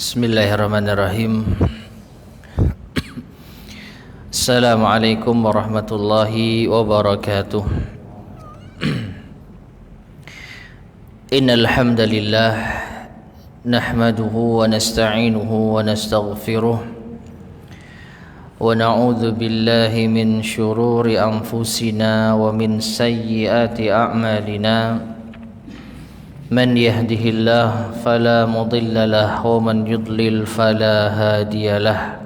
Bismillahirrahmanirrahim. Assalamualaikum warahmatullahi wabarakatuh. Innal hamdalillah nahmaduhu wa nasta'inuhu wa nastaghfiruh wa na'udzu billahi min shururi anfusina wa min sayyiati a'malina. من يهده الله فلا مضل له ومن يضلل فلا هادي له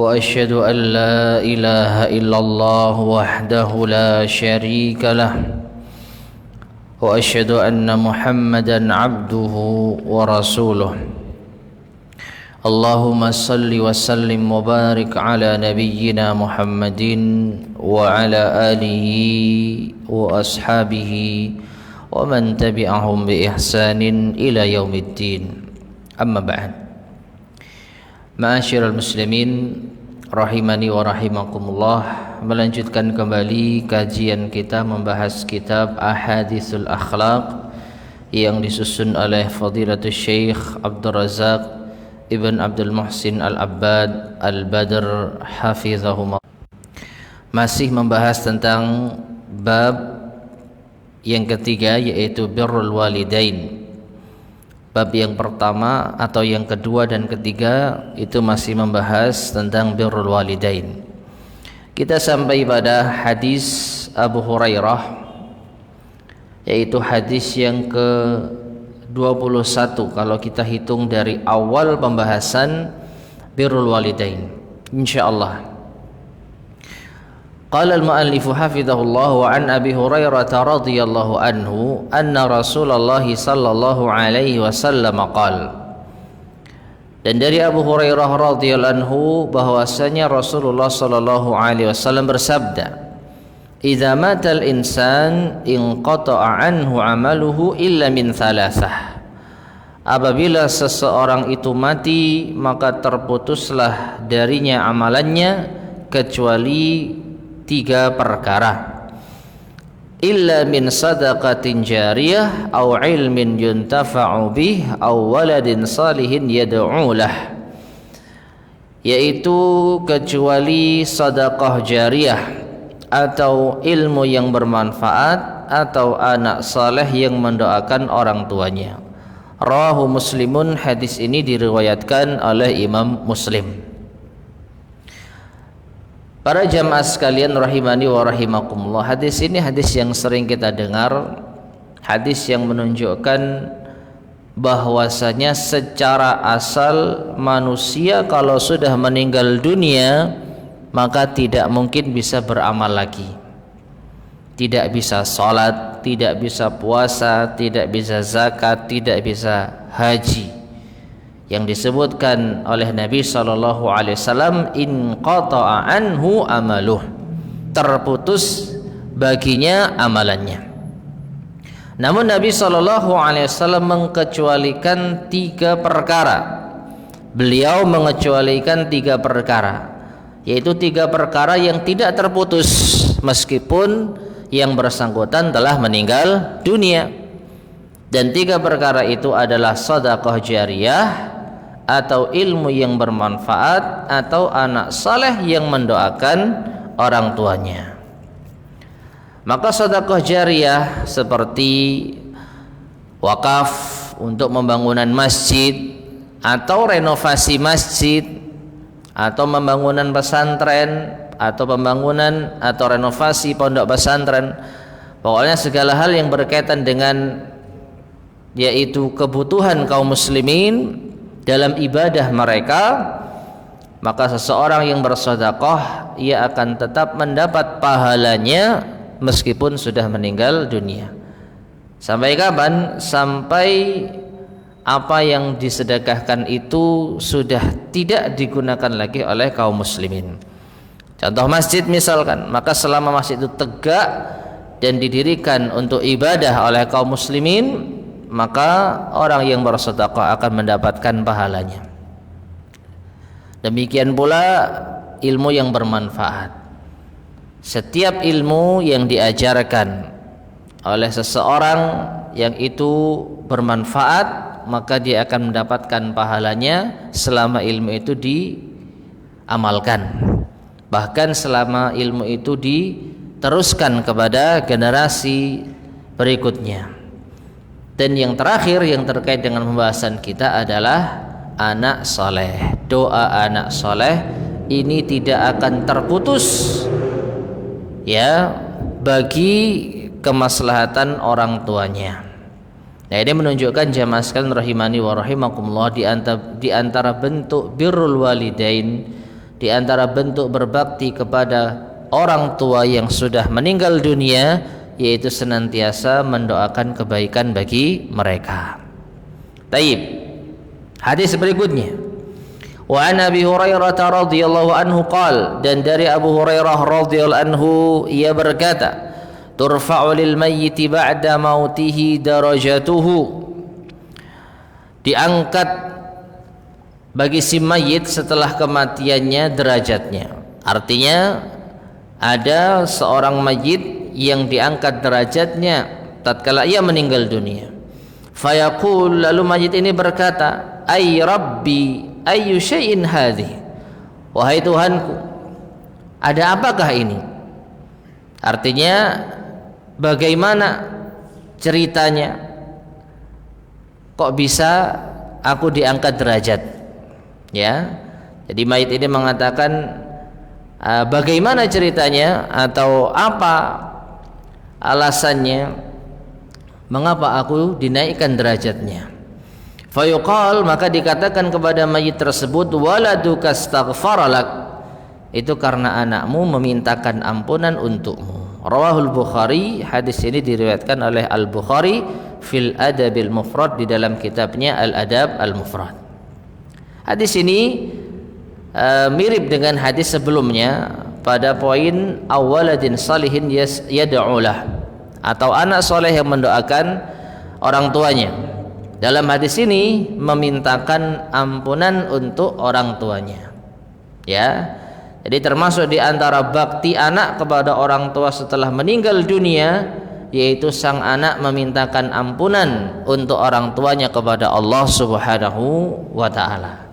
وأشهد أن لا إله إلا الله وحده لا شريك له وأشهد أن محمدا عبده ورسوله اللهم صل وسلم وبارك على نبينا محمد وعلى آله وأصحابه ومن تبعهم بإحسان إلى يوم الدين أما بعد Ma'asyiral muslimin rahimani wa rahimakumullah, melanjutkan kembali kajian kita membahas kitab Ahaditsul Akhlaq yang disusun oleh Fadilatul Syekh Abdul Razak Ibn Abdul Muhsin Al-Abbad Al-Badr hafizahumullah. Masih membahas tentang bab yang ketiga, yaitu birrul walidain. Bab yang pertama atau yang kedua dan ketiga itu masih membahas tentang birrul walidain. Kita sampai pada hadis Abu Hurairah, yaitu hadis yang ke-21 kalau kita hitung dari awal pembahasan birrul walidain, insyaallah. Qala al-mu'allif hafizahullah wa an Abi Hurairah radhiyallahu anhu anna Rasulullah sallallahu alaihi wasallam qala. Dan dari Abu Hurairah radhiyallahu anhu bahwasanya Rasulullah sallallahu alaihi wasallam bersabda, "Idza matal insan inqata'a anhu 'amaluhu illa min thalathah." Apabila seseorang itu mati, maka terputuslah darinya amalannya kecuali tiga perkara. Illa min sadaqatin jariyah aw ilmin yuntafa'u bih aw waladin salihin yad'u lah, yaitu kecuali sedekah jariyah atau ilmu yang bermanfaat atau anak saleh yang mendoakan orang tuanya. Rawahu Muslimun, hadis ini diriwayatkan oleh Imam Muslim. Para jamaah sekalian rahimani wa rahimakumullah, hadis ini hadis yang sering kita dengar, hadis yang menunjukkan bahwasanya secara asal manusia kalau sudah meninggal dunia maka tidak mungkin bisa beramal lagi. Tidak bisa sholat, tidak bisa puasa, tidak bisa zakat, tidak bisa haji. Yang disebutkan oleh Nabi sallallahu alaihi wasallam, in qata'a anhu amaluh, terputus baginya amalannya. Namun Nabi sallallahu alaihi wasallam mengecualikan tiga perkara. Beliau mengecualikan tiga perkara, yaitu tiga perkara yang tidak terputus meskipun yang bersangkutan telah meninggal dunia. Dan tiga perkara itu adalah sedekah jariyah atau ilmu yang bermanfaat atau anak saleh yang mendoakan orang tuanya. Maka sedekah jariyah seperti wakaf untuk pembangunan masjid atau renovasi masjid atau pembangunan pesantren atau pembangunan atau renovasi pondok pesantren, pokoknya segala hal yang berkaitan dengan yaitu kebutuhan kaum muslimin dalam ibadah mereka, maka seseorang yang bersedekah ia akan tetap mendapat pahalanya meskipun sudah meninggal dunia. Sampai kapan? Sampai apa yang disedekahkan itu sudah tidak digunakan lagi oleh kaum muslimin. Contoh masjid misalkan, maka selama masjid itu tegak dan didirikan untuk ibadah oleh kaum muslimin, maka orang yang bersedekah akan mendapatkan pahalanya. Demikian pula ilmu yang bermanfaat. Setiap ilmu yang diajarkan oleh seseorang yang itu bermanfaat maka dia akan mendapatkan pahalanya selama ilmu itu diamalkan, bahkan selama ilmu itu diteruskan kepada generasi berikutnya. Dan yang terakhir yang terkait dengan pembahasan kita adalah anak soleh. Doa anak soleh ini tidak akan terputus ya bagi kemaslahatan orang tuanya. Nah, ini menunjukkan jamaah sekalian rahimani wa rahimakumullah, di antara bentuk birrul walidain, di antara bentuk berbakti kepada orang tua yang sudah meninggal dunia, yaitu senantiasa mendoakan kebaikan bagi mereka. Taib. Hadis berikutnya. Wa an Abi Hurairah radhiyallahu anhu qala, dan dari Abu Hurairah radhiyallahu anhu ia berkata, turfa'u lil mayyiti ba'da mautihi darajatuhu, diangkat bagi si mayit setelah kematiannya derajatnya. Artinya ada seorang mayit yang diangkat derajatnya tatkala ia meninggal dunia. Fayaqul, lalu mayit ini berkata, ay rabbi ayyu syai'in hadhi, wahai Tuhanku, ada apakah ini? Artinya bagaimana ceritanya kok bisa aku diangkat derajat, ya. Jadi mayit ini mengatakan, bagaimana ceritanya atau apa alasannya mengapa aku dinaikkan derajatnya. Fayuqal, maka dikatakan kepada mayit tersebut, waladuka astaghfaralak, itu karena anakmu memintakan ampunan untukmu. Rawahul Bukhari, hadis ini diriwayatkan oleh Al-Bukhari fil Adabil Mufrad, di dalam kitabnya Al-Adab Al-Mufrad. Hadis ini mirip dengan hadis sebelumnya pada poin awaladin salihin yad'ulah, atau anak soleh yang mendoakan orang tuanya. Dalam hadis ini memintakan ampunan untuk orang tuanya, ya. Jadi termasuk di antara bakti anak kepada orang tua setelah meninggal dunia, yaitu sang anak memintakan ampunan untuk orang tuanya kepada Allah Subhanahu wa ta'ala.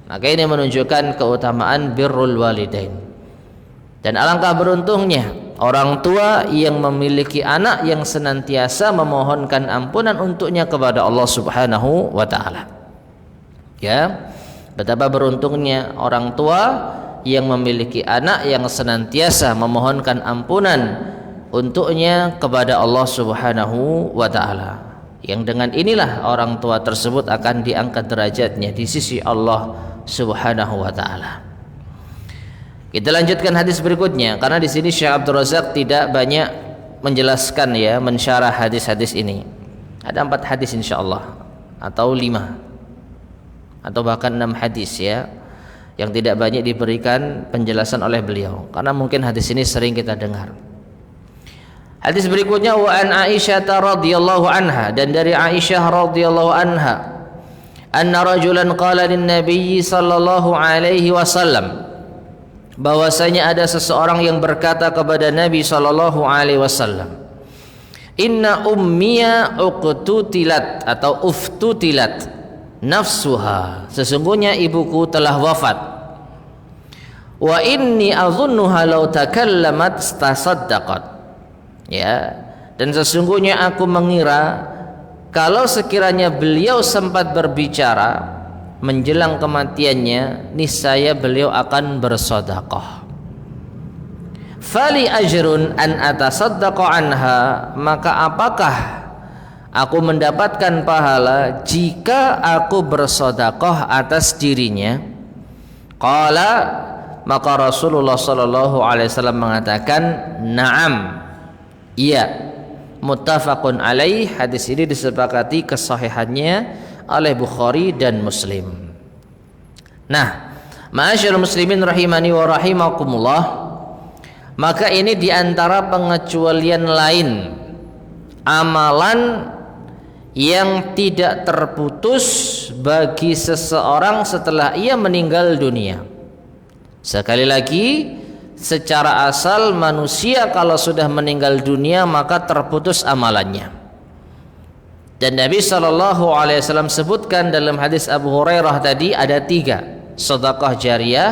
Maka ini menunjukkan keutamaan birrul walidain. Dan alangkah beruntungnya orang tua yang memiliki anak yang senantiasa memohonkan ampunan untuknya kepada Allah Subhanahu wa ta'ala. Ya, betapa beruntungnya orang tua yang memiliki anak yang senantiasa memohonkan ampunan untuknya kepada Allah Subhanahu wa ta'ala, yang dengan inilah orang tua tersebut akan diangkat derajatnya di sisi Allah Subhanahu wa ta'ala. Kita lanjutkan hadis berikutnya, karena di sini Syekh Abdul Razak tidak banyak menjelaskan, ya, mensyarah hadis-hadis ini. Ada 4 hadis insyaallah, atau 5 atau bahkan 6 hadis, ya, yang tidak banyak diberikan penjelasan oleh beliau, karena mungkin hadis ini sering kita dengar. Hadis berikutnya, wa an Aisyah radhiyallahu anha, dan dari Aisyah radhiyallahu anha, anna rajulan qala lin nabiy sallallahu alaihi wasallam, bahwasanya ada seseorang yang berkata kepada Nabi sallallahu alaihi wasallam, inna ummiya uqtutilat atau uftutilat nafsuha, sesungguhnya ibuku telah wafat. Wa inni azunnuha law takallamat tasaddaqat, ya, dan sesungguhnya aku mengira kalau sekiranya beliau sempat berbicara menjelang kematiannya, niscaya beliau akan bersedekah. Fali ajrun an atasaddaqa anha, maka apakah aku mendapatkan pahala jika aku bersedekah atas dirinya? Qala, maka Rasulullah sallallahu alaihi wasallam mengatakan, na'am, iya. Muttafaqun alaih, hadis ini disepakati kesahihannya oleh Bukhari dan Muslim. Nah, ma'asyiral muslimin rahimani wa rahimakumullah, maka ini diantara pengecualian lain amalan yang tidak terputus bagi seseorang setelah ia meninggal dunia. Sekali lagi, secara asal manusia kalau sudah meninggal dunia maka terputus amalannya. Dan Nabi SAW sebutkan dalam hadis Abu Hurairah tadi ada 3: sedekah jariyah,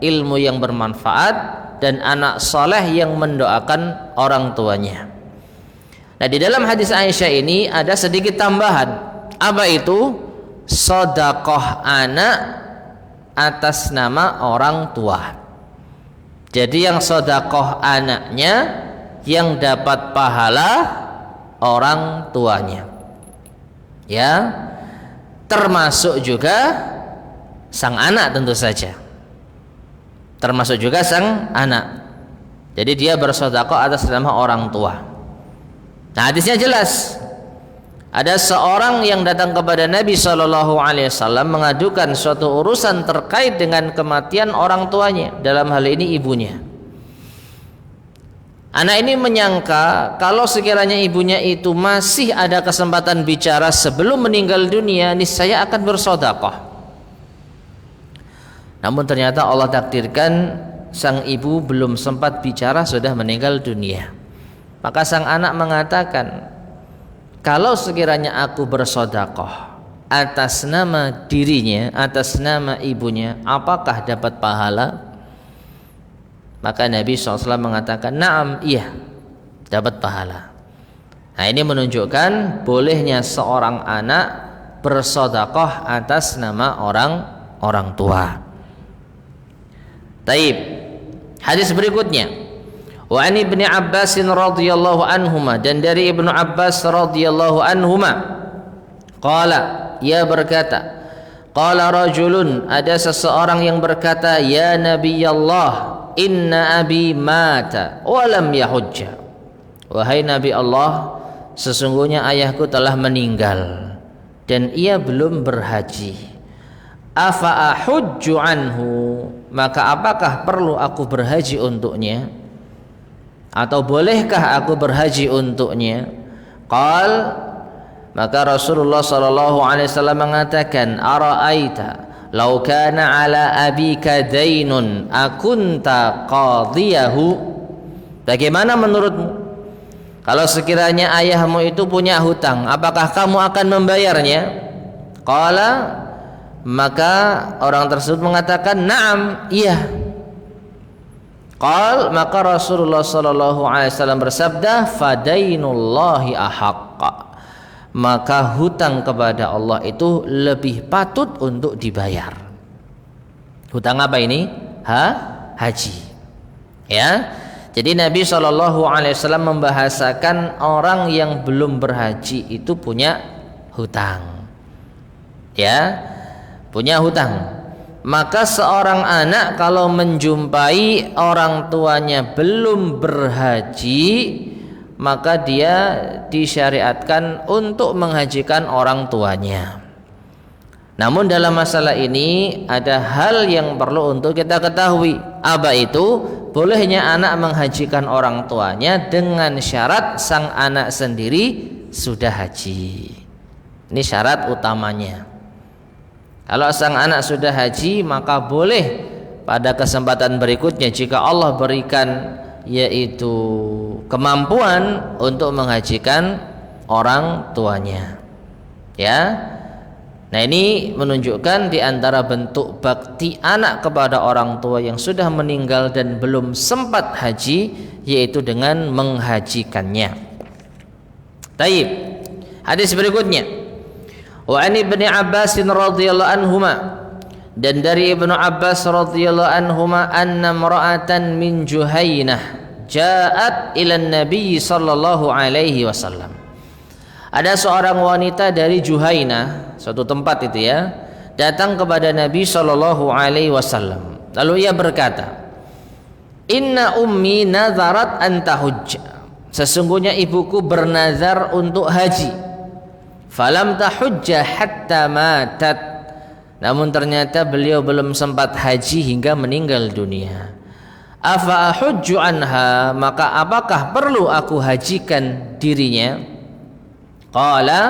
ilmu yang bermanfaat, dan anak saleh yang mendoakan orang tuanya. Nah, di dalam hadis Aisyah ini ada sedikit tambahan. Apa itu? Sedekah anak atas nama orang tua. Jadi yang sedekah anaknya yang dapat pahala orang tuanya. Ya, termasuk juga sang anak tentu saja. Termasuk juga sang anak. Jadi dia bersedekah atas nama orang tua. Nah, hadisnya jelas. Ada seorang yang datang kepada Nabi SAW mengadukan suatu urusan terkait dengan kematian orang tuanya, dalam hal ini ibunya. Anak ini menyangka kalau sekiranya ibunya itu masih ada kesempatan bicara sebelum meninggal dunia, niscaya akan bersedekah. Namun ternyata Allah takdirkan sang ibu belum sempat bicara sudah meninggal dunia. Maka sang anak mengatakan, kalau sekiranya aku bersedekah atas nama dirinya, atas nama ibunya, apakah dapat pahala? Maka Nabi SAW mengatakan, na'am, iya, dapat pahala. Nah, ini menunjukkan bolehnya seorang anak bersedekah atas nama orang tua. Taib. Hadis berikutnya, wa an Ibnu Abbas radhiyallahu anhuma, dan dari Ibnu Abbas radhiyallahu anhuma, qala, ia berkata, qala rajulun, ada seseorang yang berkata, ya Nabi Allah, inna abi mata wa lam yahujja. Wahai Nabi Allah, sesungguhnya ayahku telah meninggal dan ia belum berhaji. Afa ahujju anhu, maka apakah perlu aku berhaji untuknya? Atau bolehkah aku berhaji untuknya? Qal, maka Rasulullah SAW mengatakan, ara'aita lau kana ala abika dainun akunta qadiyahu. Bagaimana menurutmu kalau sekiranya ayahmu itu punya hutang, apakah kamu akan membayarnya? Qala, maka orang tersebut mengatakan, na'am, iya. Qal, maka Rasulullah SAW bersabda, fadainullahi ahaqqa, maka hutang kepada Allah itu lebih patut untuk dibayar. Hutang apa ini? Haji. Ya. Jadi Nabi SAW membahasakan orang yang belum berhaji itu punya hutang. Ya, punya hutang. Maka seorang anak kalau menjumpai orang tuanya belum berhaji, maka dia disyariatkan untuk menghajikan orang tuanya. Namun dalam masalah ini ada hal yang perlu untuk kita ketahui. Apa itu? Bolehnya anak menghajikan orang tuanya dengan syarat sang anak sendiri sudah haji. Ini syarat utamanya. Kalau sang anak sudah haji, maka boleh pada kesempatan berikutnya jika Allah berikan yaitu kemampuan untuk menghajikan orang tuanya. Ya. Nah, ini menunjukkan di antara bentuk bakti anak kepada orang tua yang sudah meninggal dan belum sempat haji, yaitu dengan menghajikannya. Taib. Hadis berikutnya, wa an Ibnu Abbas radhiyallahu anhuma, dan dari Ibnu Abbas radhiyallahu anhuma, anna imra'atan min Juhainah ja'at ila Nabi sallallahu alaihi wasallam. Ada seorang wanita dari Juhainah, suatu tempat itu ya, datang kepada Nabi sallallahu alaihi wasallam. Lalu ia berkata, inna ummi nazarat an tahujja, sesungguhnya ibuku bernazar untuk haji. Falam tahujja hatta matat, namun ternyata beliau belum sempat haji hingga meninggal dunia. Afa ahujju anha, maka apakah perlu aku hajikan dirinya? Qala,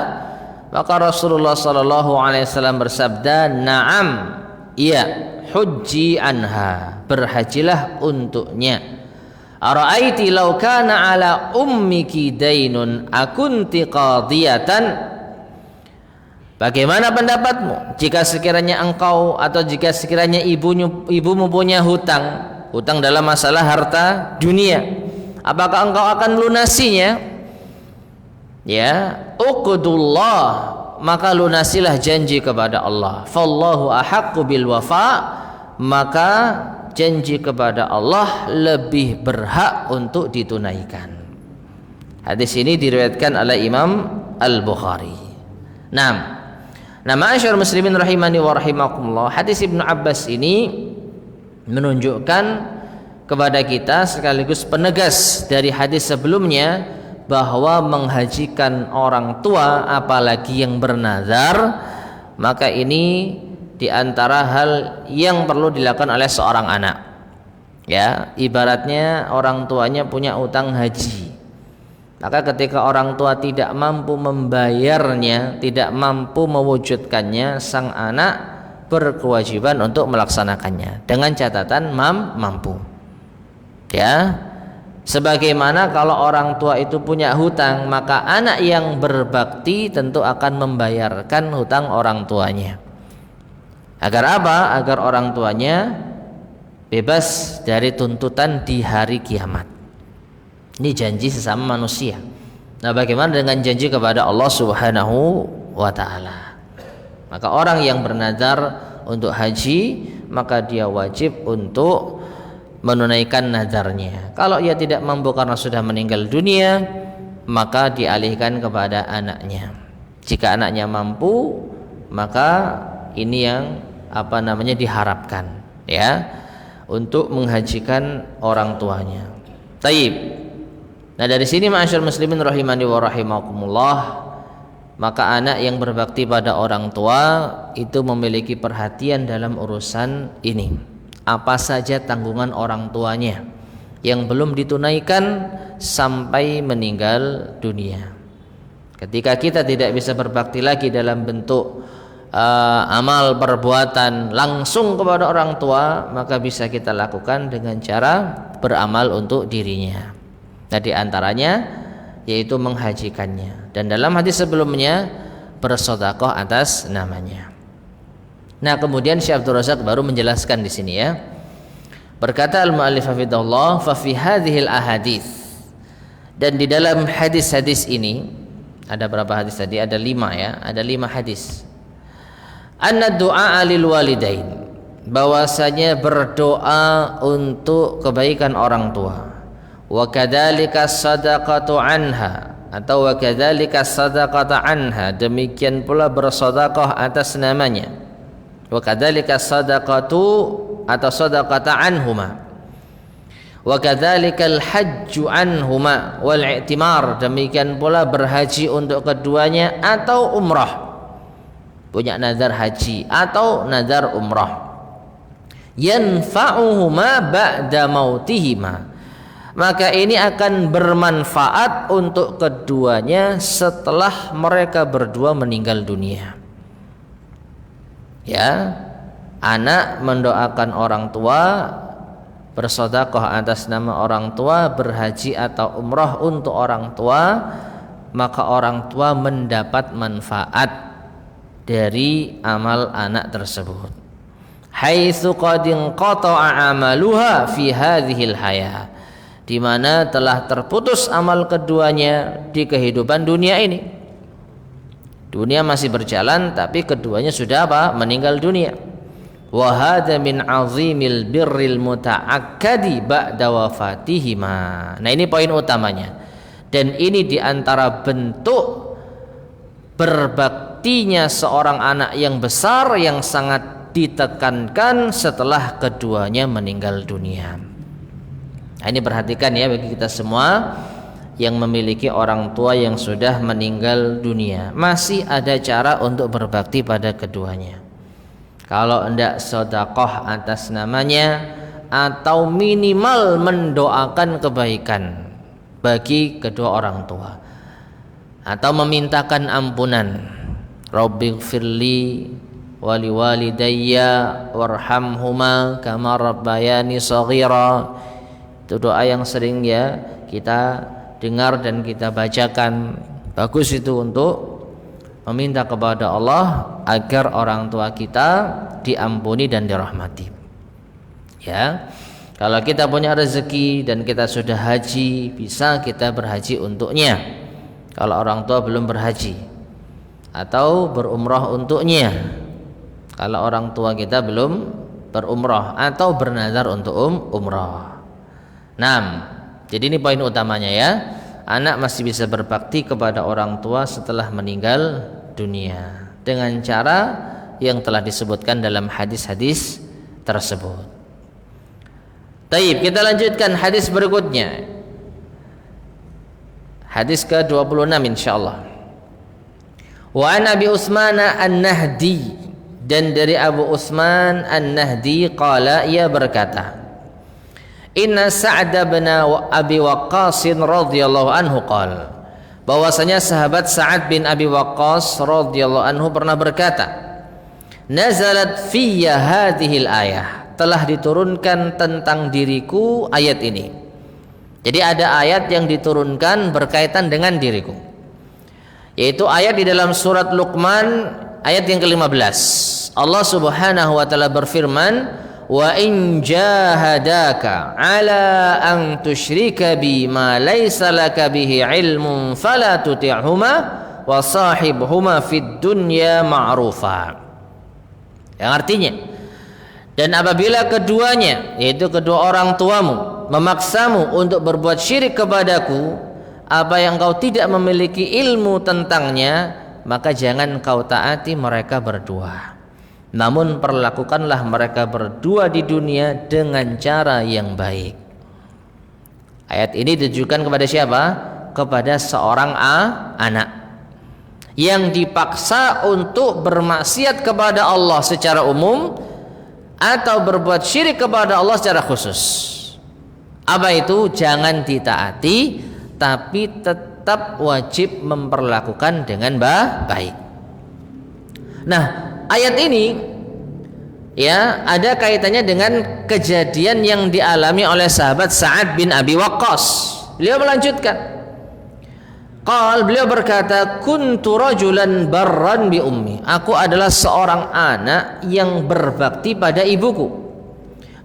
maka Rasulullah sallallahu alaihi wasallam bersabda, na'am, iya, hujji anha, berhajilah untuknya. Ara'aiti law kana ala ummiki dainun akunti qadiyatan, Bagaimana pendapatmu jika sekiranya engkau atau jika sekiranya ibumu punya hutang dalam masalah harta dunia, apakah engkau akan melunasinya? Ya, uqdullah, maka lunasilah janji kepada Allah. Fallahu ahaqqu bil wafa, maka janji kepada Allah lebih berhak untuk ditunaikan. Hadis ini diriwayatkan oleh Imam Al-Bukhari. Nah, ma'asyar muslimin rahimani wa rahimakumullah, hadis Ibnu Abbas ini menunjukkan kepada kita sekaligus penegas dari hadis sebelumnya bahwa menghajikan orang tua apalagi yang bernazar, maka ini diantara hal yang perlu dilakukan oleh seorang anak. Ya, ibaratnya orang tuanya punya utang haji. Maka ketika orang tua tidak mampu membayarnya, tidak mampu mewujudkannya, sang anak berkewajiban untuk melaksanakannya dengan catatan mampu. Ya, sebagaimana kalau orang tua itu punya hutang, maka anak yang berbakti tentu akan membayarkan hutang orang tuanya. Agar apa? Agar orang tuanya bebas dari tuntutan di hari kiamat. Ini janji sesama manusia. Nah, bagaimana dengan janji kepada Allah Subhanahu wa ta'ala? Maka orang yang bernazar untuk haji, maka dia wajib untuk menunaikan nazarnya. Kalau ia tidak mampu karena sudah meninggal dunia, maka dialihkan kepada anaknya. Jika anaknya mampu, maka ini yang diharapkan, ya, untuk menghajikan orang tuanya. Taib. Nah, dari sini ma'asyar muslimin rahimani wa rahimakumullah, maka anak yang berbakti pada orang tua itu memiliki perhatian dalam urusan ini. Apa saja tanggungan orang tuanya yang belum ditunaikan sampai meninggal dunia. Ketika kita tidak bisa berbakti lagi dalam bentuk amal perbuatan langsung kepada orang tua, maka bisa kita lakukan dengan cara beramal untuk dirinya. Nah, di antaranya yaitu menghajikannya, dan dalam hadis sebelumnya bersedekah atas namanya. Nah, kemudian Syekh Abdul Razak baru menjelaskan di sini, ya. Berkata al-mu'allif hafizahullah, fa fi hadhil ahadits, dan di dalam hadis-hadis ini ada berapa hadis tadi? Ada 5, ya. Ada 5 hadis. Anna du'a lil walidain, bahwasanya berdoa untuk kebaikan orang tua. Wa kadzalika sadaqatu anha, atau wa kadzalika sadaqata anha, demikian pula bersedekah atas namanya. Wa kadzalika sadaqatu atau sadaqata anhuma. Wa kadzalikal hajju anhuma wal i'timar, demikian pula berhaji untuk keduanya atau umrah. Punya nazar haji atau nazar umrah. Yanfa'uhuma ba'da mautihima, maka ini akan bermanfaat untuk keduanya setelah mereka berdua meninggal dunia. Ya, anak mendoakan orang tua, bersedekah atas nama orang tua, berhaji atau umrah untuk orang tua, maka orang tua mendapat manfaat dari amal anak tersebut. Haitsu qad inqata'a amaluha fi hadhil hayah, di mana telah terputus amal keduanya di kehidupan dunia ini. Dunia masih berjalan, tapi keduanya sudah meninggal dunia. Wa hadza min azimil birril muta'akkadi ba'da wafatihima. Nah, ini poin utamanya. Dan ini diantara bentuk berbaktinya seorang anak yang besar yang sangat ditekankan setelah keduanya meninggal dunia. Nah, ini perhatikan, ya, bagi kita semua yang memiliki orang tua yang sudah meninggal dunia, masih ada cara untuk berbakti pada keduanya. Kalau hendak sedekah atas namanya, atau minimal mendoakan kebaikan bagi kedua orang tua, atau memintakan ampunan. Rabbighfirli wali walidayya warhamhuma kama rabbayani shaghira. Itu doa yang sering, ya, kita dengar dan kita bacakan. Bagus itu untuk meminta kepada Allah agar orang tua kita diampuni dan dirahmati. Ya, kalau kita punya rezeki dan kita sudah haji, bisa kita berhaji untuknya. Kalau orang tua belum berhaji, atau berumrah untuknya. Kalau orang tua kita belum berumrah atau bernazar untuk umrah. 6. Jadi ini poin utamanya ya. Anak masih bisa berbakti kepada orang tua setelah meninggal dunia dengan cara yang telah disebutkan dalam hadis-hadis tersebut. Taib, kita lanjutkan hadis berikutnya. Hadis ke-26 insyaallah. Wa an Abi Utsman An-Nahdi, dan dari Abu Utsman An-Nahdi qala, ia berkata, Inna Sa'd bin Abi Waqqas radhiyallahu anhu qala, bahwasanya sahabat Sa'ad bin Abi Waqqas radhiyallahu anhu pernah berkata, nazalat fiyya hadhil ayah, telah diturunkan tentang diriku ayat ini. Jadi ada ayat yang diturunkan berkaitan dengan diriku, yaitu ayat di dalam surat Luqman ayat yang ke-15. Allah Subhanahu wa taala berfirman, wa in jahadaka ala an tusyrika bi ma laysa laka bihi ilmun fala tuti'huma wa sahibhuma fid dunya ma'rufa. Yang artinya, dan apabila keduanya, yaitu kedua orang tuamu, memaksamu untuk berbuat syirik kepadaku, apa yang kau tidak memiliki ilmu tentangnya, maka jangan kau taati mereka berdua. Namun perlakukanlah mereka berdua di dunia dengan cara yang baik. Ayat ini ditujukan kepada siapa? Kepada seorang anak yang dipaksa untuk bermaksiat kepada Allah secara umum atau berbuat syirik kepada Allah secara khusus. Apa itu? Jangan ditaati, tapi tetap wajib memperlakukan dengan baik. Nah, ayat ini ya ada kaitannya dengan kejadian yang dialami oleh sahabat Sa'ad bin Abi Waqqas. Beliau melanjutkan, beliau berkata, kuntu rajulan barran bi ummi, aku adalah seorang anak yang berbakti pada ibuku.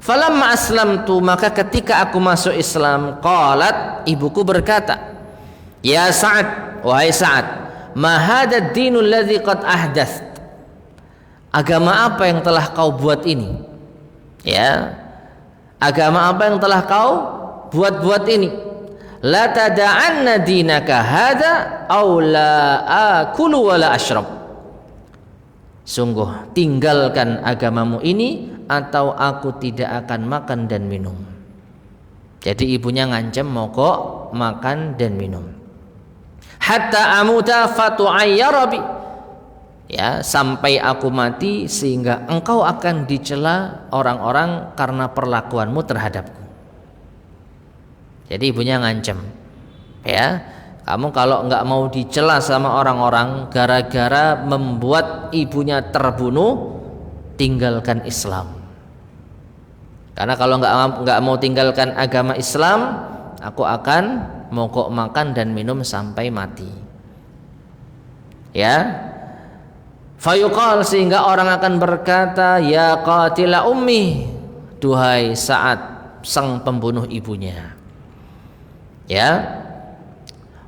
Falamma aslamtu, maka ketika aku masuk Islam, qalat, ibuku berkata, ya Sa'ad, wahai Sa'ad, ma hadha ad-dinul ladzi qad ahdath, agama apa yang telah kau buat ini? Ya, agama apa yang telah kau buat ini? La tada'anna dinaka hadza aw la akulu wa la ashrab. Sungguh tinggalkan agamamu ini atau aku tidak akan makan dan minum. Jadi ibunya ngancam mogok makan dan minum. Hatta amuta fatu'ayyara bi, ya, sampai aku mati sehingga engkau akan dicela orang-orang karena perlakuanmu terhadapku. Jadi ibunya ngancem, ya, kamu kalau nggak mau dicela sama orang-orang gara-gara membuat ibunya terbunuh, tinggalkan Islam. Karena kalau nggak mau tinggalkan agama Islam, aku akan mogok makan dan minum sampai mati. Ya. Fayuqal, sehingga orang akan berkata, ya qatila ummi, duhai Sa'ad sang pembunuh ibunya. Ya,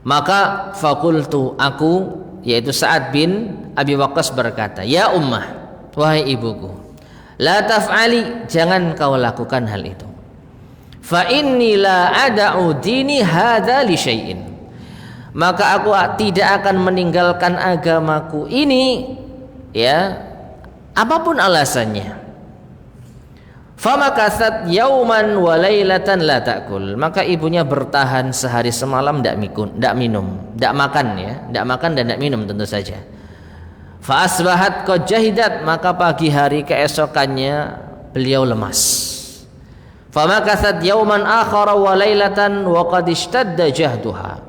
maka fakultu, aku, yaitu Sa'ad bin Abi Waqqas berkata, ya ummah, wahai ibuku, la taf'ali, jangan kau lakukan hal itu. Fa inni la ada'u dini hadza li syai'in, maka aku tidak akan meninggalkan agamaku ini, ya, apapun alasannya. Famakasat yauman wa lailatan la ta'kul, maka ibunya bertahan sehari semalam tidak minum, tidak makan, ya, tidak makan dan tidak minum tentu saja. Fa asbahat qad jahidat, maka pagi hari keesokannya beliau lemas. Famakasat yauman akhara wa lailatan wa qad ishtadda jahduha,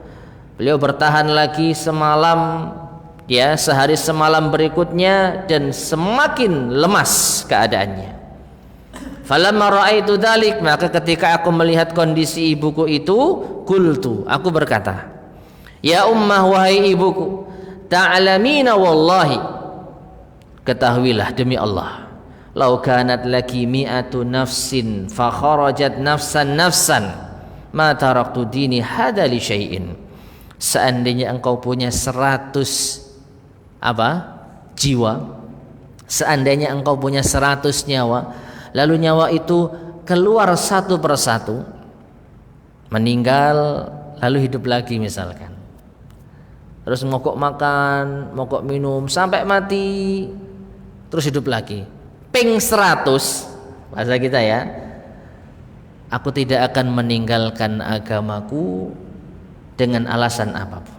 beliau bertahan lagi semalam, ya, sehari semalam berikutnya, dan semakin lemas keadaannya. Falamma ra'aitu dzalik, maka ketika aku melihat kondisi ibuku itu, qultu, aku berkata, ya ummah, wahai ibuku, ta'lamina wallahi, ketahuilah demi Allah, lau kanat laki mi'atu nafsin fa kharajat nafsan ma taraktu dini hada li syai'in. Seandainya engkau punya 100 jiwa, seandainya engkau punya 100 nyawa, lalu nyawa itu keluar satu persatu, meninggal lalu hidup lagi misalkan, terus mogok makan, mogok minum sampai mati, terus hidup lagi, ping 100 bahasa kita ya, aku tidak akan meninggalkan agamaku dengan alasan apapun.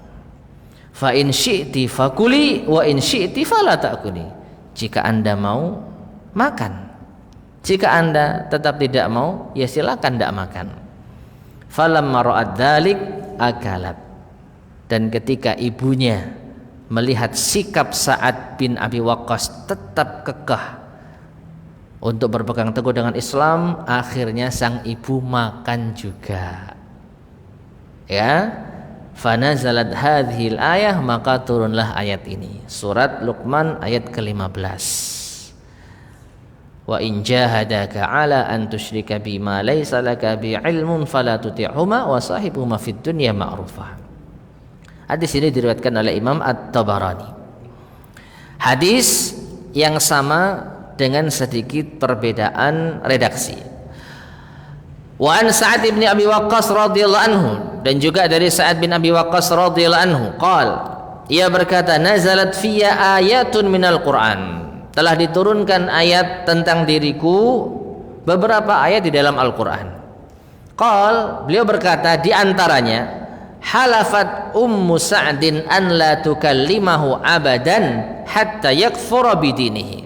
Fa in syi'ti fakuli wa in syi'ti fala ta'kuli. Jika Anda mau, makan. Jika Anda tetap tidak mau, ya silakan tidak makan. Falamma ra'at dzalik akalat. Dan ketika ibunya melihat sikap Sa'ad bin Abi Waqqas tetap kekeh untuk berpegang teguh dengan Islam, akhirnya sang ibu makan juga. Ya, fanazalat hadhil ayah, maka turunlah ayat ini, surat Luqman ayat ke-15. Wa in jahadaka ala an tusyrika bima laysa laka bi ilmun fala tuti'huma wa sahibhuma fid dunya ma'rufa. Hadis ini diriwayatkan oleh Imam At-Tabarani. Hadis yang sama dengan sedikit perbedaan redaksi. Wa an Sa'ad bin Abi Waqqas radhiyallahu anhu, dan juga dari Sa'ad bin Abi Waqqas radhiyallahu anhu, ia berkata, nazalat fiyya ayatun minal Qur'an, telah diturunkan ayat tentang diriku, beberapa ayat di dalam Al-Qur'an. Beliau berkata, di antaranya, halafat ummu Sa'din an la tukallimahu abadan hatta yakfura bidinihi.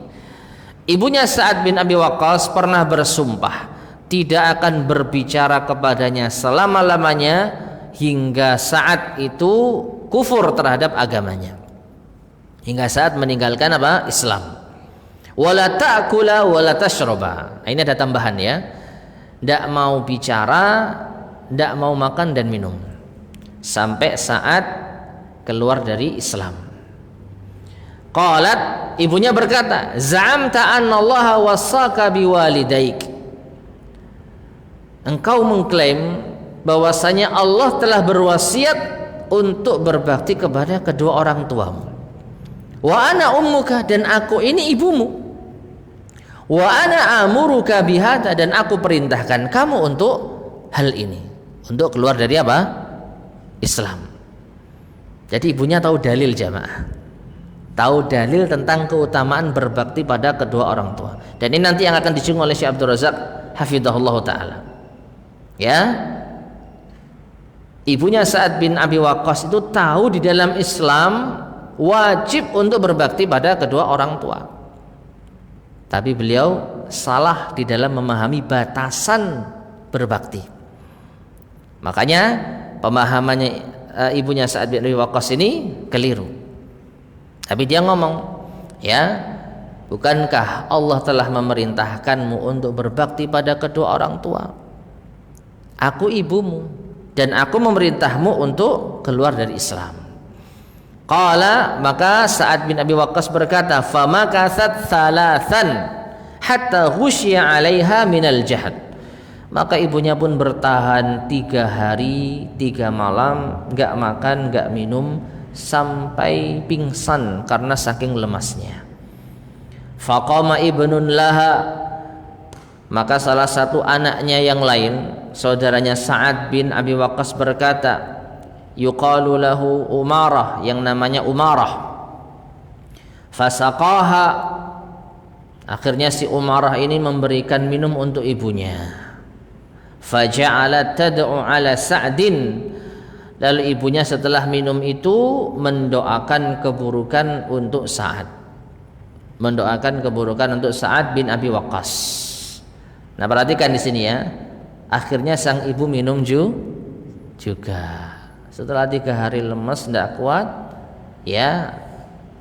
Ibunya Sa'ad bin Abi Waqqas pernah bersumpah tidak akan berbicara kepadanya selama-lamanya hingga saat itu kufur terhadap agamanya, hingga saat meninggalkan Islam. Wala ta'kula wala tashroba. Ini ada tambahan ya, tidak mau bicara, tidak mau makan dan minum sampai saat keluar dari Islam. Qalat, ibunya berkata, za'amta anna Allah wasaka biwalidaik. Engkau mengklaim bahwasanya Allah telah berwasiat untuk berbakti kepada kedua orang tuamu. Wa ana ummuka, dan aku ini ibumu. Wa ana amuruka bihada, dan aku perintahkan kamu untuk hal ini, untuk keluar dari Islam. Jadi ibunya tahu dalil, jamaah, tahu dalil tentang keutamaan berbakti pada kedua orang tua. Dan ini nanti yang akan disinggung oleh Syekh Abdul Razak hafizahullah taala. Ya, ibunya Sa'ad bin Abi Waqqas itu tahu di dalam Islam wajib untuk berbakti pada kedua orang tua, tapi beliau salah di dalam memahami batasan berbakti. Makanya pemahamannya ibunya Sa'ad bin Abi Waqqas ini keliru. Tapi dia ngomong, ya, bukankah Allah telah memerintahkanmu untuk berbakti pada kedua orang tua? Aku ibumu dan aku memerintahmu untuk keluar dari Islam. Qala, maka Sa'ad bin Abi Waqqas berkata, famakathat thalathan hatta ghusyiya 'alaiha minal jahad. Maka ibunya pun bertahan 3 hari 3 malam, enggak makan, enggak minum, sampai pingsan karena saking lemasnya. Faqama ibnun laha, maka salah satu anaknya yang lain, saudaranya Sa'ad bin Abi Waqqas berkata, yuqalu lahu Umarah, yang namanya Umarah. Fasaqaha, akhirnya si Umarah ini memberikan minum untuk ibunya. Faja'alat tad'u ala Sa'din, lalu ibunya setelah minum itu mendoakan keburukan untuk Sa'ad, mendoakan keburukan untuk Sa'ad bin Abi Waqqas. Nah, perhatikan di sini ya. Akhirnya sang ibu minum juga. Setelah 3 hari lemas, tidak kuat, ya,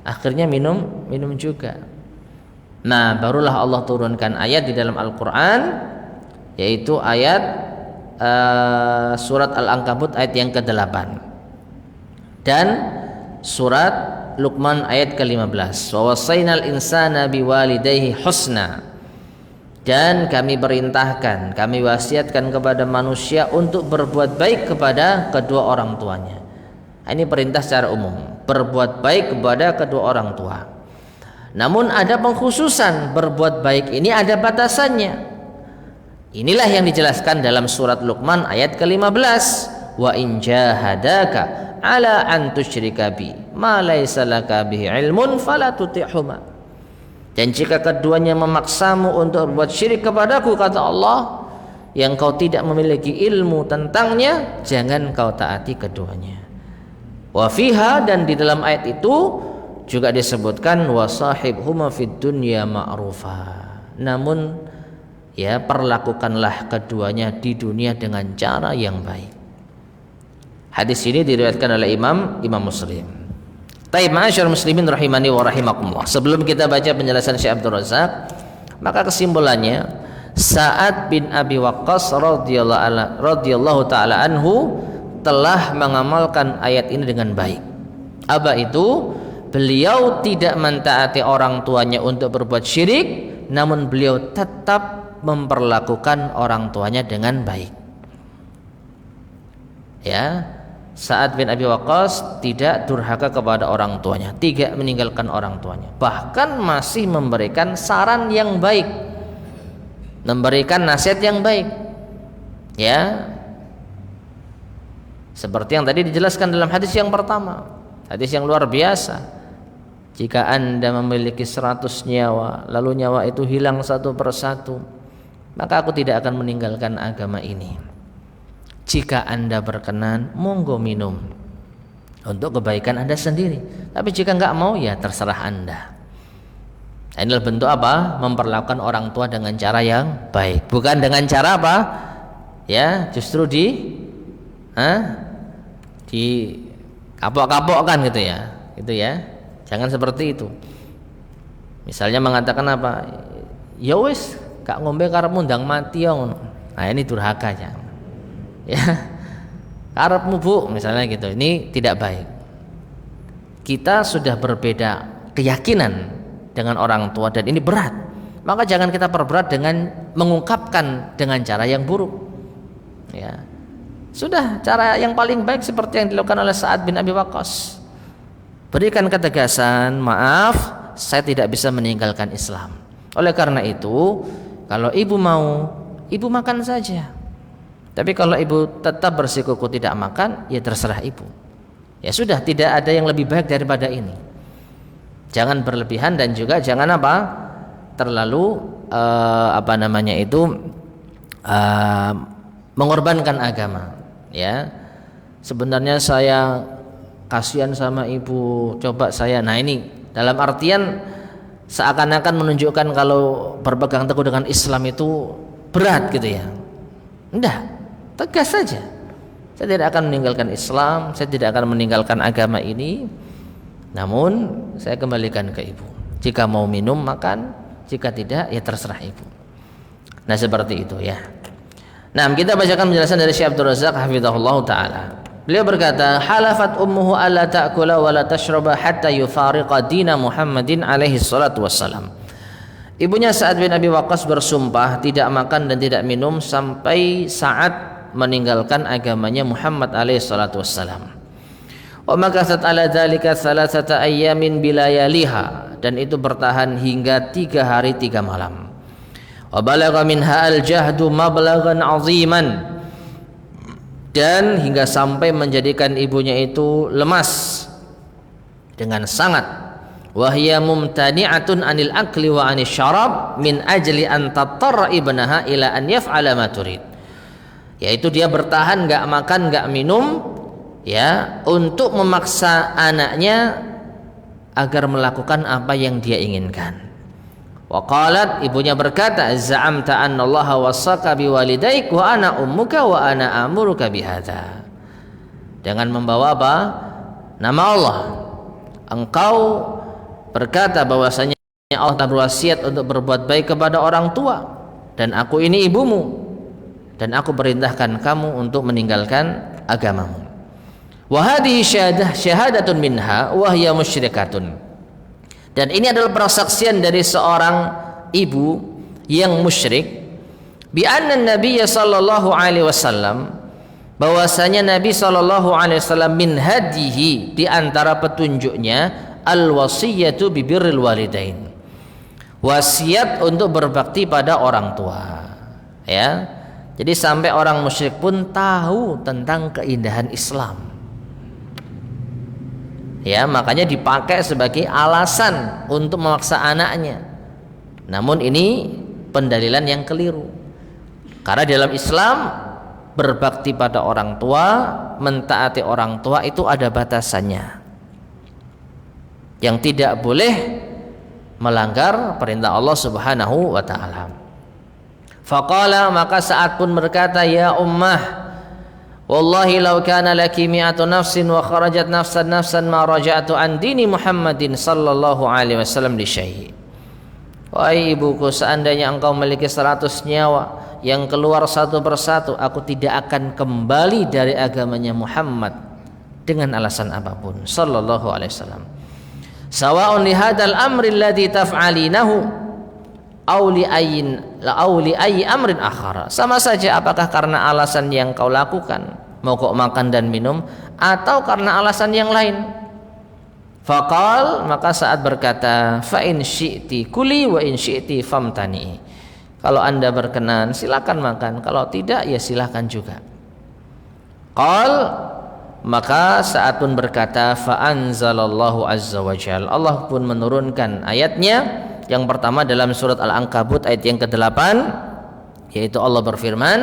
akhirnya minum juga. Nah, barulah Allah turunkan ayat di dalam Al-Quran, yaitu ayat surat Al-Ankabut ayat yang ke-8 dan surat Luqman ayat ke-15. Wa wasainal insana biwalidayhi husna. Dan kami perintahkan, kami wasiatkan kepada manusia untuk berbuat baik kepada kedua orang tuanya. Ini perintah secara umum, berbuat baik kepada kedua orang tua. Namun ada pengkhususan, berbuat baik ini ada batasannya. Inilah yang dijelaskan dalam surat Luqman ayat ke-15. Wa in jahadaka ala an tusyrika bi ma laysa laka bihi ilmun fala tuti'huma. Dan jika keduanya memaksamu untuk berbuat syirik kepadaku, kata Allah, yang kau tidak memiliki ilmu tentangnya, jangan kau taati keduanya. Wa fiha, dan di dalam ayat itu juga disebutkan wasahibhuma fid dunya ma'rufa. Namun ya, perlakukanlah keduanya di dunia dengan cara yang baik. Hadis ini diriwayatkan oleh Imam Muslim. Taib, ma'asyarul muslimin rahimani wa rahimakumullah. Sebelum kita baca penjelasan Syekh Abdul Razak, maka kesimpulannya, Sa'ad bin Abi Waqqas radhiyallahu ta'ala anhu telah mengamalkan ayat ini dengan baik. Apa itu? Beliau tidak mentaati orang tuanya untuk berbuat syirik, namun beliau tetap memperlakukan orang tuanya dengan baik. Ya, Sa'ad bin Abi Waqqas tidak durhaka kepada orang tuanya, tidak meninggalkan orang tuanya, bahkan masih memberikan saran yang baik, memberikan nasihat yang baik. Ya, seperti yang tadi dijelaskan dalam hadis yang pertama, hadis yang luar biasa. Jika Anda memiliki 100 nyawa, lalu nyawa itu hilang satu persatu, maka aku tidak akan meninggalkan agama ini. Jika Anda berkenan, monggo minum untuk kebaikan Anda sendiri. Tapi jika enggak mau, ya terserah Anda. Ini adalah bentuk apa? Memperlakukan orang tua dengan cara yang baik, bukan dengan cara apa? Ya, justru di kapok-kapokkan gitu ya. Gitu ya. Jangan seperti itu. Misalnya mengatakan apa? Ya wis, gak ngombe karepmu ndang mati ya ngono. Nah, ini durhakanya. Ya, karepmu Bu, misalnya gitu. Ini tidak baik. Kita sudah berbeda keyakinan dengan orang tua dan ini berat. Maka jangan kita perberat dengan mengungkapkan dengan cara yang buruk. Ya. Sudah, cara yang paling baik seperti yang dilakukan oleh Sa'ad bin Abi Waqqas. Berikan ketegasan, maaf, saya tidak bisa meninggalkan Islam. Oleh karena itu, kalau ibu mau, ibu makan saja. Tapi kalau ibu tetap bersikukuh tidak makan, ya terserah ibu. Ya sudah, tidak ada yang lebih baik daripada ini. Jangan berlebihan dan juga jangan apa? Terlalu mengorbankan agama. Ya, sebenarnya saya kasihan sama ibu, coba saya. Nah ini dalam artian seakan-akan menunjukkan kalau berpegang teguh dengan Islam itu berat gitu ya. Enggak, tegas saja. Saya tidak akan meninggalkan Islam, saya tidak akan meninggalkan agama ini. Namun saya kembalikan ke ibu. Jika mau minum makan, jika tidak ya terserah ibu. Nah seperti itu ya. Nah kita bacakan penjelasan dari Syekh Abdul Razak hafizahullah taala. Beliau berkata, halafat ummuhu alla ta'kula wa la tashraba hatta yufariqa dina Muhammadin alaihi salatu wassalam. Ibunya Sa'ad bin Abi Waqqas bersumpah tidak makan dan tidak minum sampai saat meninggalkan agamanya Muhammad alaihi salatu wassalam. Wa makasat ala dzalika thalathata ayyamin bilayaliha, dan itu bertahan hingga 3 hari 3 malam. Wa balagha minha al-jahdu mablaghan 'aziman, dan hingga sampai menjadikan ibunya itu lemas dengan sangat. Wahya mumtani'atun 'anil akli wa 'anil syarab min ajli an tatarra ibnaha ila an yaf'ala ma turid. Yaitu dia bertahan enggak makan, enggak minum ya, untuk memaksa anaknya agar melakukan apa yang dia inginkan. Wa qalat, ibunya berkata, za'amta anna Allah wasaka biwalidaik wa ana ummuka wa ana amuruka bihadza. Dengan membawa apa? Nama Allah. Engkau berkata bahwasanya Allah telah berwasiat untuk berbuat baik kepada orang tua, dan aku ini ibumu, dan aku perintahkan kamu untuk meninggalkan agamamu. Wa hadhihi syahadatun minha wa hiya musyrikatun. Dan ini adalah persaksian dari seorang ibu yang musyrik bi anna Nabi sallallahu alaihi wasallam, bahwasanya Nabi sallallahu alaihi wasallam min hadihi, di antara petunjuknya al wasiyatu bi birril walidain, wasiat untuk berbakti pada orang tua, ya. Jadi sampai orang musyrik pun tahu tentang keindahan Islam. Ya, makanya dipakai sebagai alasan untuk memaksa anaknya. Namun ini pendalilan yang keliru. Karena dalam Islam berbakti pada orang tua, mentaati orang tua itu ada batasannya. Yang tidak boleh melanggar perintah Allah Subhanahu wa taala. Faqala, maka saat pun berkata, ya ummah, wallahi law kana laki mi'atu nafsin wa kharajat nafsan ma raja'tu an dini Muhammadin sallallahu alaihi wasallam li syai'. Wahai ibuku, seandainya engkau memiliki 100 nyawa yang keluar satu persatu, aku tidak akan kembali dari agamanya Muhammad dengan alasan apapun sallallahu alaihi wasallam. Sawa'un li hadzal amri alladhi taf'alinahu aw li ayyi amrin akhara. Sama saja apakah karena alasan yang kau lakukan, mogok makan dan minum, atau karena alasan yang lain. Faqal, maka saat berkata, fa in syi'ti kuli wa in syi'ti famtani. Kalau anda berkenan silakan makan, kalau tidak ya silakan juga. Qal, maka saat pun berkata, fa anzalallahu azza wa jalla, Allah pun menurunkan ayatnya. Yang pertama dalam surat Al-Ankabut ayat yang ke-8, yaitu Allah berfirman,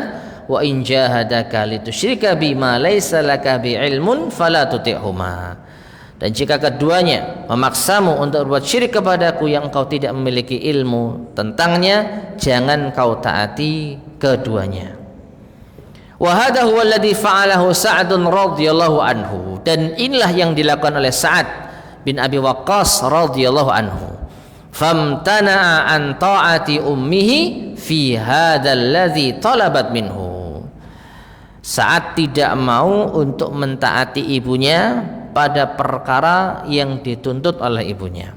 wa in jahadaka litusyrika bima laysa laka bi ilmun fala tuti'huma. Dan jika keduanya memaksamu untuk berbuat syirik kepadaku yang kau tidak memiliki ilmu tentangnya, jangan kau taati keduanya. Wa hadha huwa alladhi fa'alahu Sa'd radhiyallahu anhu. Dan inilah yang dilakukan oleh Sa'ad bin Abi Waqqas radhiyallahu anhu. Famtana'a an ta'ati ummihi fi hadzal ladzi talabat minhu. Saat tidak mau untuk mentaati ibunya pada perkara yang dituntut oleh ibunya.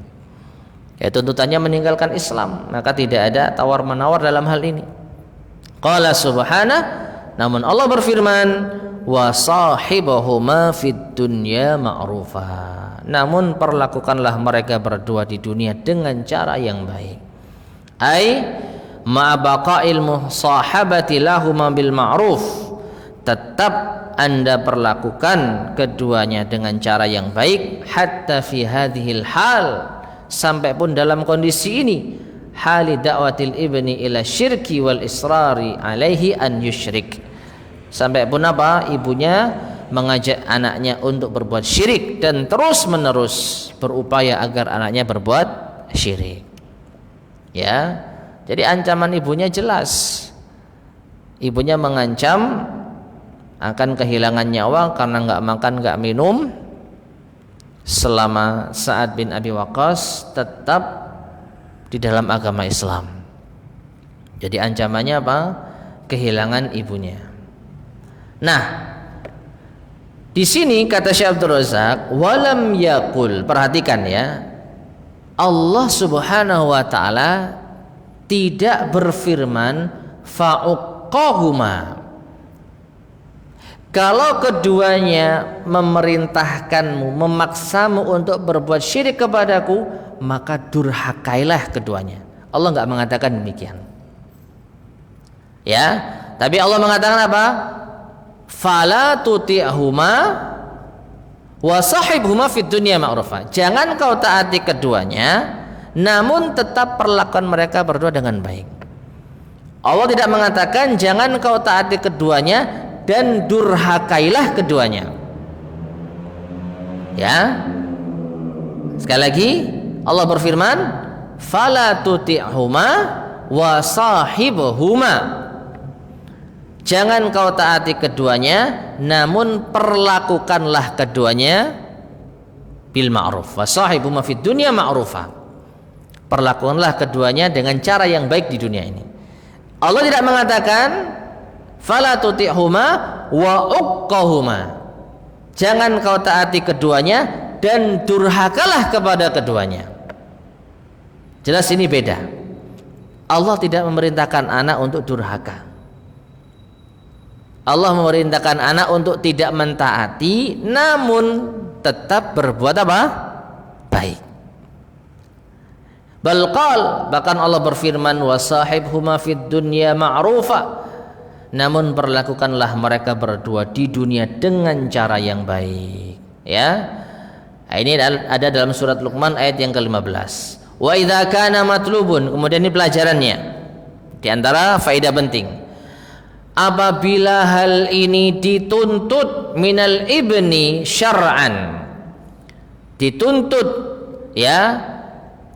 Ya, tuntutannya meninggalkan Islam, maka tidak ada tawar-menawar dalam hal ini. Qala subhanahu, namun Allah berfirman, wa sahibahuma fid dunya ma'rufa. Namun perlakukanlah mereka berdua di dunia dengan cara yang baik. Ai ma'baqa'il musahabati lahuma bil ma'ruf. Tetap Anda perlakukan keduanya dengan cara yang baik, hatta fi hadhil hal, sampai pun dalam kondisi ini, hali da'watil ibni ila syirki wal israri alaihi an yusyrik. Sampai pun apa? Ibunya mengajak anaknya untuk berbuat syirik dan terus menerus berupaya agar anaknya berbuat syirik. Ya, jadi ancaman ibunya jelas. Ibunya mengancam akan kehilangan nyawa karena nggak makan nggak minum selama Sa'ad bin Abi Waqqas tetap di dalam agama Islam. Jadi ancamannya apa? Kehilangan ibunya. Nah, di sini kata Syekh Abdul Razak, walam yaqul, perhatikan ya, Allah Subhanahu wa taala tidak berfirman fa'uqqahuma. Kalau keduanya memerintahkanmu, memaksamu untuk berbuat syirik kepadaku, maka durhakailah keduanya. Allah enggak mengatakan demikian. Ya, tapi Allah mengatakan apa? Fala tuti'huma wa sahibhuma fid dunya ma'rufa. Jangan kau taati keduanya, namun tetap perlakukan mereka berdua dengan baik. Allah tidak mengatakan jangan kau taati keduanya dan durhakailah keduanya. Ya. Sekali lagi Allah berfirman, fala tuti'huma wa sahibhuma. Jangan kau taati keduanya, namun perlakukanlah keduanya bil ma'ruf. Wa sahibhuma fid dunya ma'rufa. Perlakukanlah keduanya dengan cara yang baik di dunia ini. Allah tidak mengatakan fala tuti'huma wa uqqahuma. Jangan kau taati keduanya dan durhakalah kepada keduanya. Jelas ini beda. Allah tidak memerintahkan anak untuk durhaka. Allah memerintahkan anak untuk tidak mentaati, namun tetap berbuat apa? Baik. Bahkan Allah berfirman, wasahibhuma fid dunya ma'rufa. Namun perlakukanlah mereka berdua di dunia dengan cara yang baik. Ya. Ini ada dalam surat Luqman ayat yang ke-15. Wa idza kana matlubun, kemudian ini pelajarannya. Di antara faedah penting. Apabila hal ini dituntut minal ibni syar'an, dituntut ya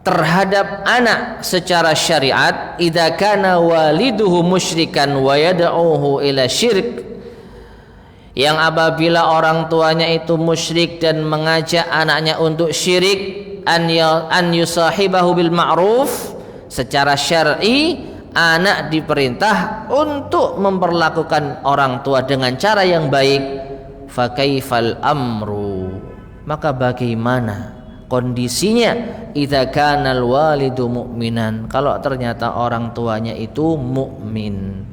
terhadap anak secara syariat, idza kana waliduhu musyrikan wa yad'uhu ila syirk, yang apabila orang tuanya itu musyrik dan mengajak anaknya untuk syirik, an yusahibahu bil ma'ruf, secara syar'i anak diperintah untuk memperlakukan orang tua dengan cara yang baik. Fa kaifal amru, maka bagaimana kondisinya idza kanal walidu mu'minan, kalau ternyata orang tuanya itu mukmin,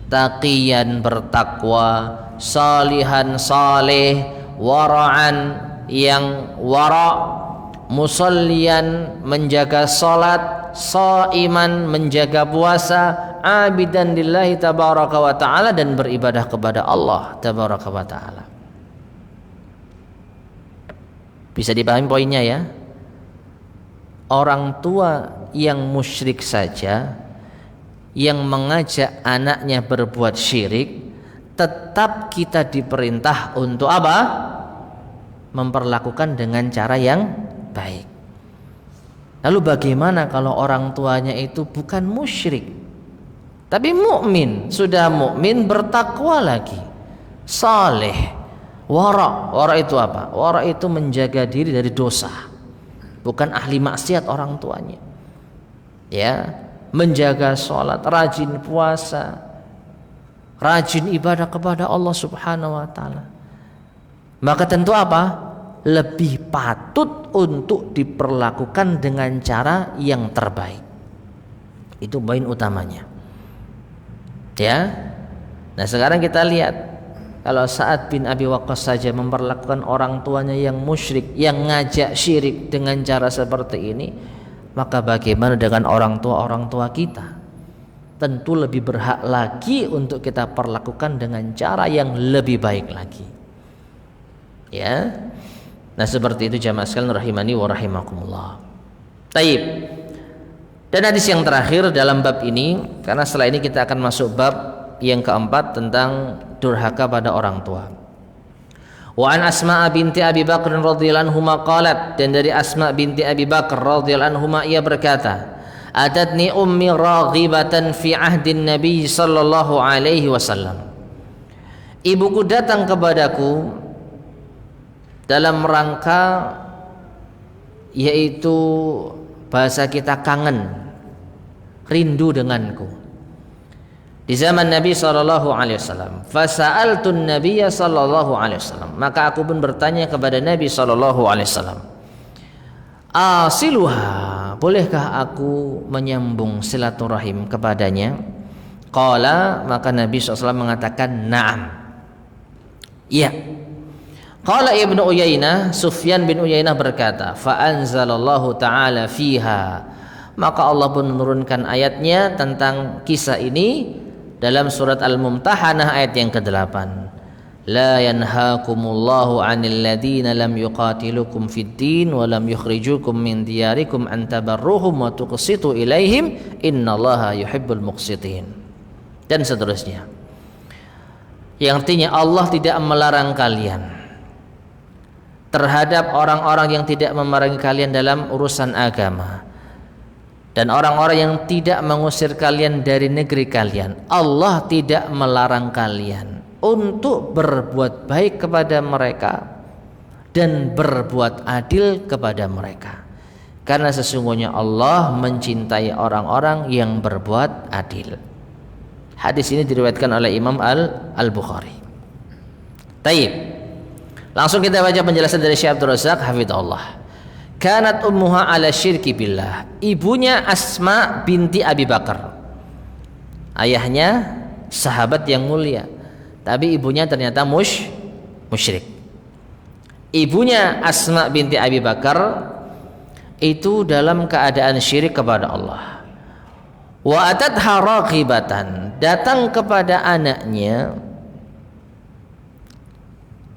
taqiyan bertakwa, salihan saleh, wara'an yang wara', musallian menjaga salat, shaiman menjaga puasa, abidan lillahi tabaraka wa ta'ala, dan beribadah kepada Allah tabaraka wa ta'ala. Bisa dipahami poinnya ya? Orang tua yang musyrik saja, yang mengajak anaknya berbuat syirik, tetap kita diperintah untuk apa? Memperlakukan dengan cara yang baik. Lalu bagaimana kalau orang tuanya itu bukan musyrik, tapi mukmin, sudah mukmin bertakwa lagi, saleh, wara'. Wara' itu apa? Wara' itu menjaga diri dari dosa, bukan ahli maksiat orang tuanya. Ya, menjaga sholat, rajin puasa, rajin ibadah kepada Allah Subhanahu wa taala. Maka tentu apa? Lebih patut untuk diperlakukan dengan cara yang terbaik. Itu poin utamanya. Ya. Nah, sekarang kita lihat, kalau Sa'ad bin Abi Waqqas saja memperlakukan orang tuanya yang musyrik, yang ngajak syirik dengan cara seperti ini, maka bagaimana dengan orang tua kita? Tentu lebih berhak lagi untuk kita perlakukan dengan cara yang lebih baik lagi. Ya. Nah, seperti itu jamaah sekalian rahimani wa rahimakumullah. Taib. Dan hadis yang terakhir dalam bab ini, karena setelah ini kita akan masuk bab yang keempat tentang durhaka pada orang tua. Wa an Asma binti Abi Bakr radhiyallahu anhuma qalat, dan dari Asma binti Abi Bakr radhiyallahu anhuma ia berkata, atatni ummi raghibatan fi ahdin Nabi sallallahu alaihi wasallam. Ibuku datang kepadaku dalam rangka, yaitu bahasa kita kangen, rindu denganku, di zaman Nabi sallallahu alaihi wasallam. Fasa'altun Nabiyya sallallahu alaihi wasallam, maka aku pun bertanya kepada Nabi sallallahu alaihi wasallam, asiluha, bolehkah aku menyambung silaturahim kepadanya? Qala, maka Nabi SAW mengatakan na'am, iya. Qala Ibnu Uyainah, Sufyan bin Uyainah berkata, fa anzalallahu ta'ala fiha, maka Allah pun menurunkan ayatnya tentang kisah ini dalam surat Al-Mumtahanah ayat yang ke-8. La yanhaakumullahu 'anil ladzina lam yuqatilukum fid din wa lam yukhrijukum min diyarikum an tabarruhum wa tuqsitu ilaihim innallaha yuhibbul muqsitin, dan seterusnya. Yang artinya Allah tidak melarang kalian terhadap orang-orang yang tidak memerangi kalian dalam urusan agama, dan orang-orang yang tidak mengusir kalian dari negeri kalian. Allah tidak melarang kalian untuk berbuat baik kepada mereka dan berbuat adil kepada mereka, karena sesungguhnya Allah mencintai orang-orang yang berbuat adil. Hadis ini diriwayatkan oleh Imam Al-Bukhari. Taib. Langsung kita baca penjelasan dari Syekh Abdul Razak hafizahullah. Kanat ummuha ala syirki billah. Ibunya Asma binti Abi Bakar. Ayahnya sahabat yang mulia, tapi ibunya ternyata musyrik. Ibunya Asma binti Abi Bakar itu dalam keadaan syirik kepada Allah. Wa atatha raghibatan, datang kepada anaknya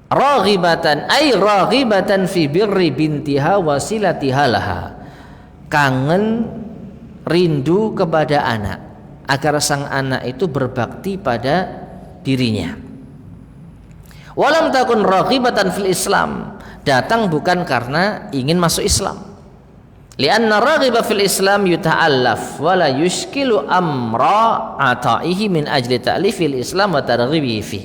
raghibatan ay raghibatan fi birri bintiha wa silatiha laha, kangen rindu kepada anak agar sang anak itu berbakti pada dirinya. Walam takun raghibatan fil Islam, datang bukan karena ingin masuk Islam. Lianna raghiba fil Islam yuta'allaf wa la yushkilu amra ata'ihi min ajli ta'lifil Islam wa targhibihi fi.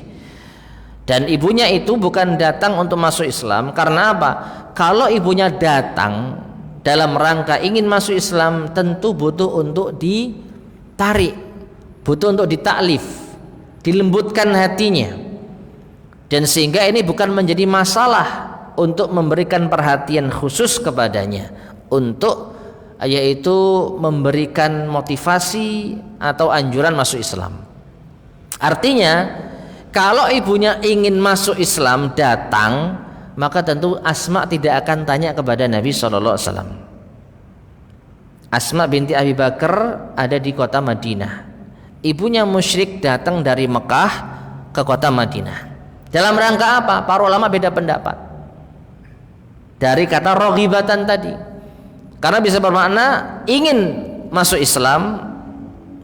Dan ibunya itu bukan datang untuk masuk Islam karena apa? Kalau ibunya datang dalam rangka ingin masuk Islam, tentu butuh untuk ditarik, butuh untuk ditaklif, dilembutkan hatinya. Dan sehingga ini bukan menjadi masalah untuk memberikan perhatian khusus kepadanya, untuk yaitu memberikan motivasi atau anjuran masuk Islam. Artinya kalau ibunya ingin masuk Islam datang, maka tentu Asma tidak akan tanya kepada Nabi SAW. Asma binti Abi Bakar ada di kota Madinah. Ibunya musyrik datang dari Mekah ke kota Madinah. Dalam rangka apa? Para ulama beda pendapat. Dari kata roghibatan tadi. Karena bisa bermakna ingin masuk Islam,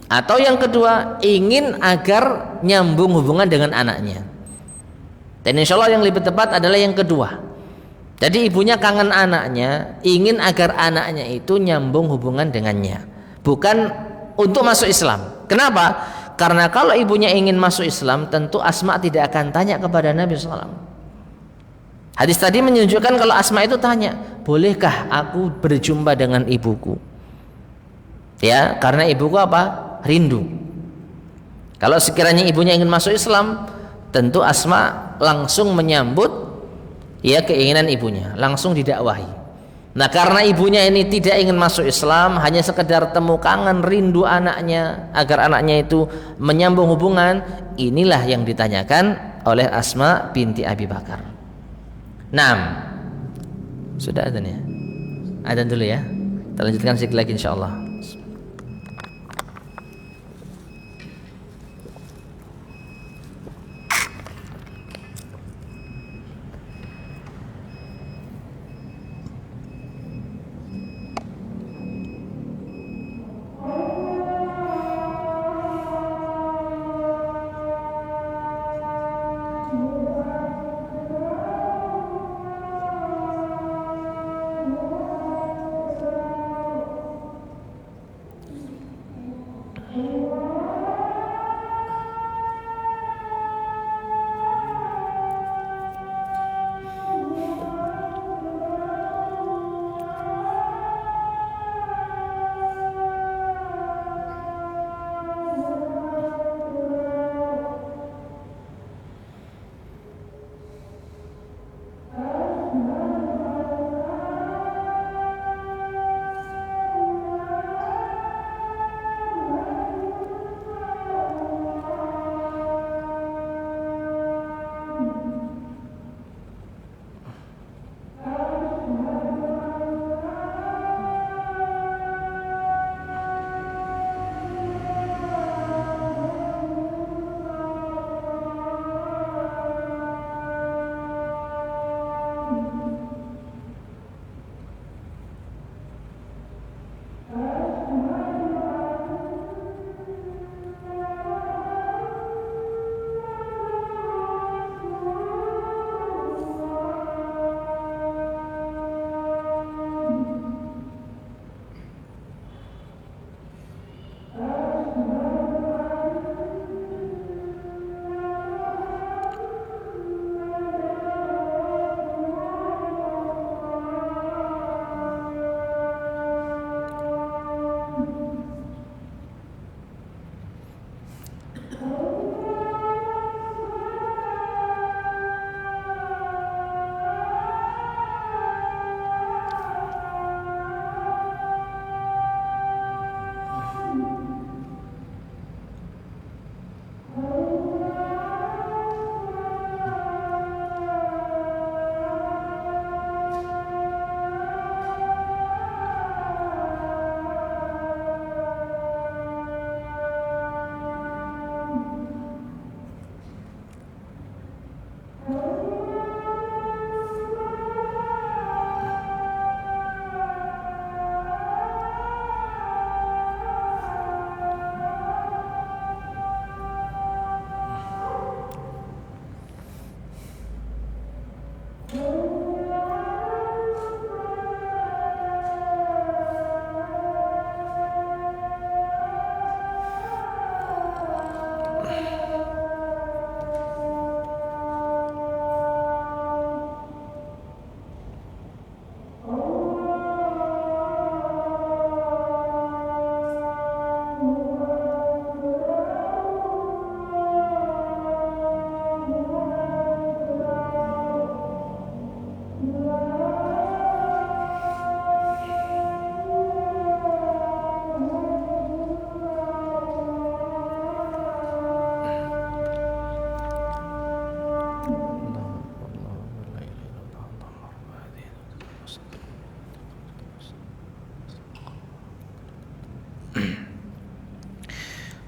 atau yang kedua ingin agar nyambung hubungan dengan anaknya. Dan insya Allah yang lebih tepat adalah yang kedua. Jadi ibunya kangen anaknya, ingin agar anaknya itu nyambung hubungan dengannya, bukan untuk masuk Islam. Kenapa? Karena kalau ibunya ingin masuk Islam, tentu Asma tidak akan tanya kepada Nabi SAW. Hadis tadi menunjukkan kalau Asma itu tanya, bolehkah aku berjumpa dengan ibuku? Ya, karena ibuku apa? Rindu. Kalau sekiranya ibunya ingin masuk Islam, tentu Asma langsung menyambut ya keinginan ibunya, langsung didakwahi. Nah, karena ibunya ini tidak ingin masuk Islam, hanya sekedar temu kangen rindu anaknya agar anaknya itu menyambung hubungan, inilah yang ditanyakan oleh Asma binti Abi Bakar. 6. Sudah adzan ya? Adzan dulu ya. Kita lanjutkan sedikit lagi insyaallah.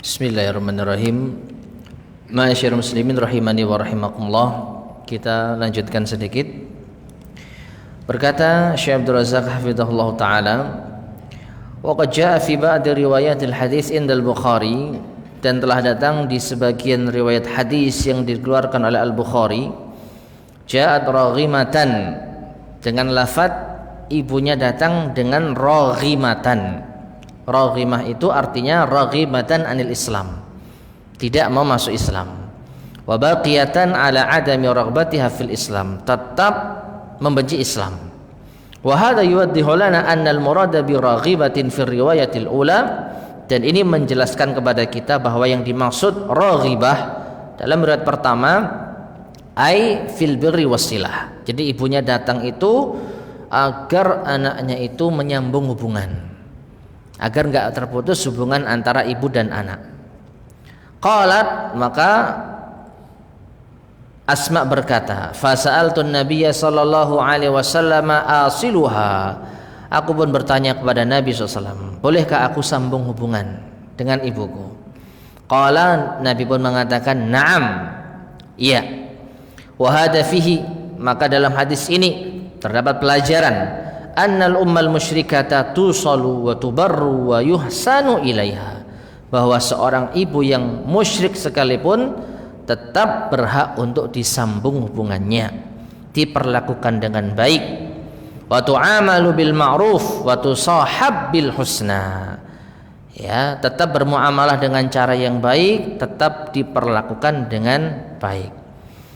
Bismillahirrahmanirrahim. Ma'asyiral muslimin rahimani wa rahimakumullah. Kita lanjutkan sedikit. Berkata Syekh Abdul Razak hafizahullah taala, wa qad jaa'a fi ba'd riwayatil hadits indal Bukhari, dan telah datang di sebagian riwayat hadis yang dikeluarkan oleh Al-Bukhari, ja'at raghimatan, dengan lafaz ibunya datang dengan raghimatan. Raghimah itu artinya raghimatan anil Islam, tidak mau masuk Islam. Wa baqiyatan ala adami raghbatiha fil Islam, tetap membenci Islam. Wa hadha yuwaddihu lana anna al-murada bi raghibatin fi riwayatil ula, dan ini menjelaskan kepada kita bahwa yang dimaksud raghibah dalam riwayat pertama ai fil birri wasilah. Jadi ibunya datang itu agar anaknya itu menyambung hubungan, agar enggak terputus hubungan antara ibu dan anak. Qalat, maka Asma berkata, fa sa'altun nabiyya sallallahu alaihi wasallam asiluha, aku pun bertanya kepada Nabi SAW, bolehkah aku sambung hubungan dengan ibuku? Qala, Nabi pun mengatakan, na'am, iya. Wa hadza fihi, maka dalam hadis ini terdapat pelajaran annal ummal musyrikata tusalu wa tubarru wa yuhsanu ilaiha, bahwa seorang ibu yang musyrik sekalipun tetap berhak untuk disambung hubungannya, diperlakukan dengan baik. Wa tu'amalu bil ma'ruf wa tusahab bil husna, ya, tetap bermuamalah dengan cara yang baik, tetap diperlakukan dengan baik.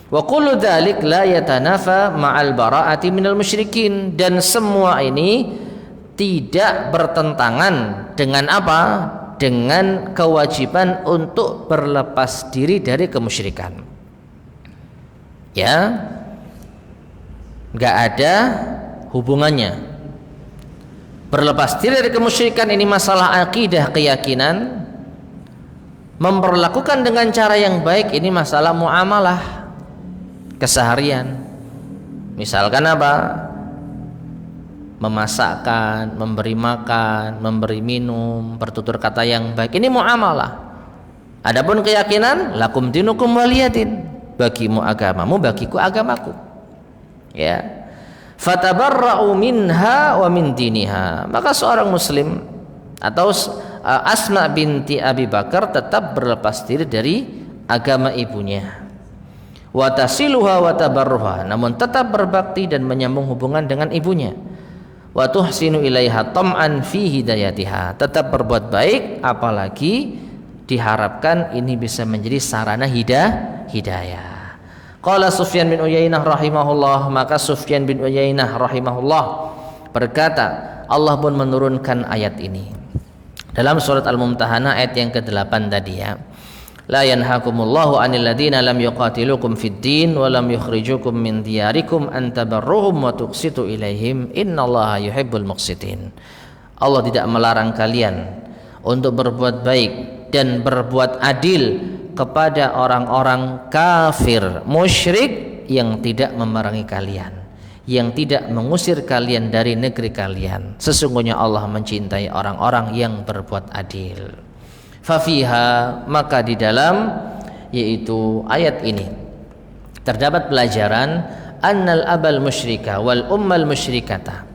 Wa kullu dzalik la yatanafa ma'al bara'ati minal musyrikin, dan semua ini tidak bertentangan dengan apa? Dengan kewajiban untuk berlepas diri dari kemusyrikan. Ya, enggak ada hubungannya. Berlepas diri dari kemusyrikan ini masalah akidah, keyakinan. Memperlakukan dengan cara yang baik ini masalah muamalah keseharian. Misalkan apa? Memasakkan, memberi makan, memberi minum, bertutur kata yang baik, ini muamalah. Adapun keyakinan, lakum dinukum waliyadin, bagimu agamamu, bagiku agamaku. Ya. Fatabarra'u minha wa min diniha, maka seorang muslim atau Asma binti Abi Bakar tetap berlepas diri dari agama ibunya. Wa tasiluha wa tabarruha, namun tetap berbakti dan menyambung hubungan dengan ibunya. Wa tuhsinu ilaiha tam'an fi hidayatiha, tetap berbuat baik, apalagi diharapkan ini bisa menjadi sarana hidayah. Qala Sufyan bin Uyainah rahimahullah, maka Sufyan bin Uyainah rahimahullah berkata, Allah pun menurunkan ayat ini dalam surat Al-Mumtahanah ayat yang ke-8 tadi, ya. La yanhakumullahu 'anil ladzina lam yuqatilukum fid din wa lam yukhrijukum min diyarikum an tabarruhum wa tuqsitu ilaihim innallaha yuhibbul muqsitin. Allah tidak melarang kalian untuk berbuat baik dan berbuat adil kepada orang-orang kafir musyrik yang tidak memerangi kalian, yang tidak mengusir kalian dari negeri kalian. Sesungguhnya Allah mencintai orang-orang yang berbuat adil. Fafiha, maka di dalam yaitu ayat ini terdapat pelajaran annal abal musyrika wal ummal musyrikata,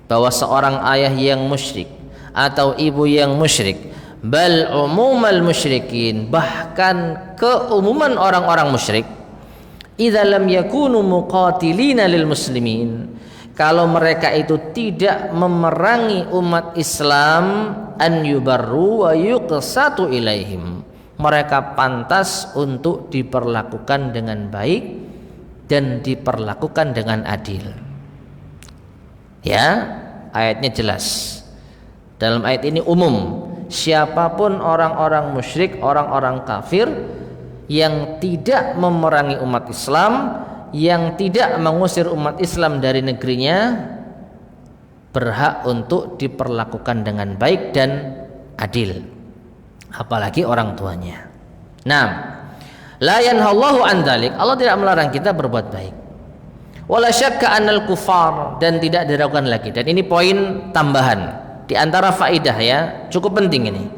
bahwa seorang ayah yang musyrik atau ibu yang musyrik, bal umumal musyrikin, bahkan keumuman orang-orang musyrik, idza lam yakunu muqatilina lil muslimin, kalau mereka itu tidak memerangi umat Islam, an yubarru wa yuqsatu ilaihim, mereka pantas untuk diperlakukan dengan baik dan diperlakukan dengan adil. Ya, ayatnya jelas. Dalam ayat ini umum, siapapun orang-orang musyrik, orang-orang kafir yang tidak memerangi umat Islam, yang tidak mengusir umat Islam dari negerinya, berhak untuk diperlakukan dengan baik dan adil, apalagi orang tuanya. Nah, la yanhallahu an dzalik, Allah tidak melarang kita berbuat baik. Wala syakka annal kufar, dan tidak diragukan lagi, dan ini poin tambahan di antara faidah, ya, cukup penting ini.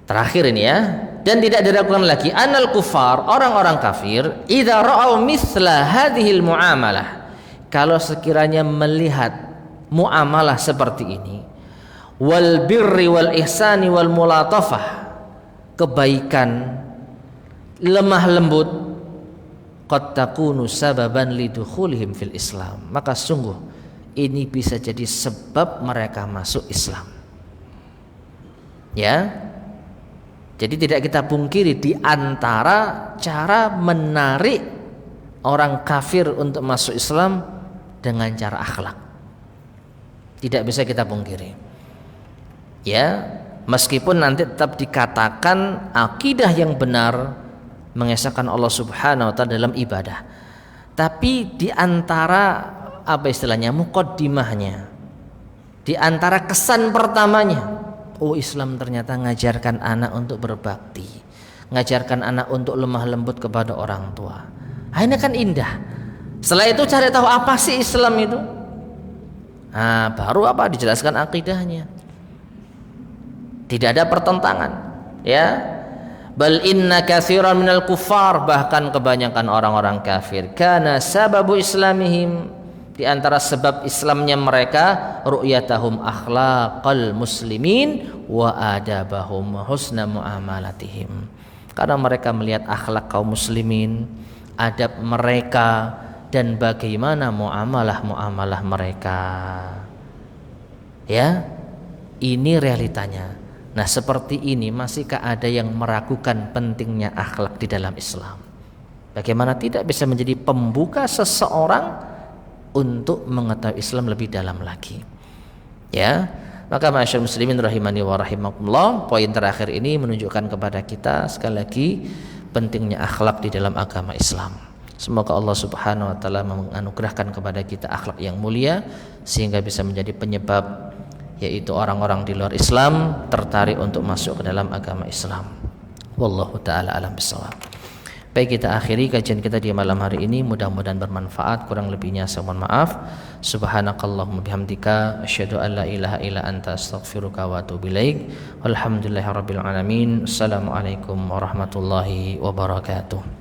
Terakhir ini ya, dan tidak diragukan lagi anal kufar, orang-orang kafir, idza ra'au mithla hadhil muamalah, kalau sekiranya melihat muamalah seperti ini, wal birri wal ihsani wal mulatafah, kebaikan, lemah lembut, qad takunu sababan lidukhulihim fil Islam, maka sungguh ini bisa jadi sebab mereka masuk Islam. Ya. Jadi tidak kita pungkiri di antara cara menarik orang kafir untuk masuk Islam dengan cara akhlak. Tidak bisa kita pungkiri. Ya, meskipun nanti tetap dikatakan akidah yang benar mengesahkan Allah Subhanahu wa taala dalam ibadah. Tapi di antara apa istilahnya muqaddimahnya, di antara kesan pertamanya, oh Islam ternyata ngajarkan anak untuk berbakti, ngajarkan anak untuk lemah lembut kepada orang tua. Ini kan indah. Setelah itu cari tahu apa sih Islam itu. Nah, baru apa dijelaskan akidahnya. Tidak ada pertentangan, ya. Bal inna katsiran minal kuffar, bahkan kebanyakan orang-orang kafir, kana sababu islamihim, di antara sebab Islamnya mereka, ru'yatahum akhlaqal muslimin wa adabahum wa husna muamalatihim, karena mereka melihat akhlak kaum muslimin, adab mereka, dan bagaimana muamalah mereka. Ya, ini realitanya. Nah, seperti ini masihkah ada yang meragukan pentingnya akhlak di dalam Islam? Bagaimana tidak bisa menjadi pembuka seseorang untuk mengetahui Islam lebih dalam lagi. Ya, maka masyaallah muslimin rahimani wa rahimakumullah, poin terakhir ini menunjukkan kepada kita sekali lagi pentingnya akhlak di dalam agama Islam. Semoga Allah Subhanahu wa taala menganugerahkan kepada kita akhlak yang mulia sehingga bisa menjadi penyebab yaitu orang-orang di luar Islam tertarik untuk masuk ke dalam agama Islam. Wallahu taala alam bisawab. Baik, kita akhiri kajian kita di malam hari ini, mudah-mudahan bermanfaat. Kurang lebihnya saya mohon maaf. Subhanakallahumma bihamdika asyhadu an la ilaha illa anta astaghfiruka wa atubu ilaik. Walhamdulillahirabbil alamin. Assalamualaikum warahmatullahi wabarakatuh.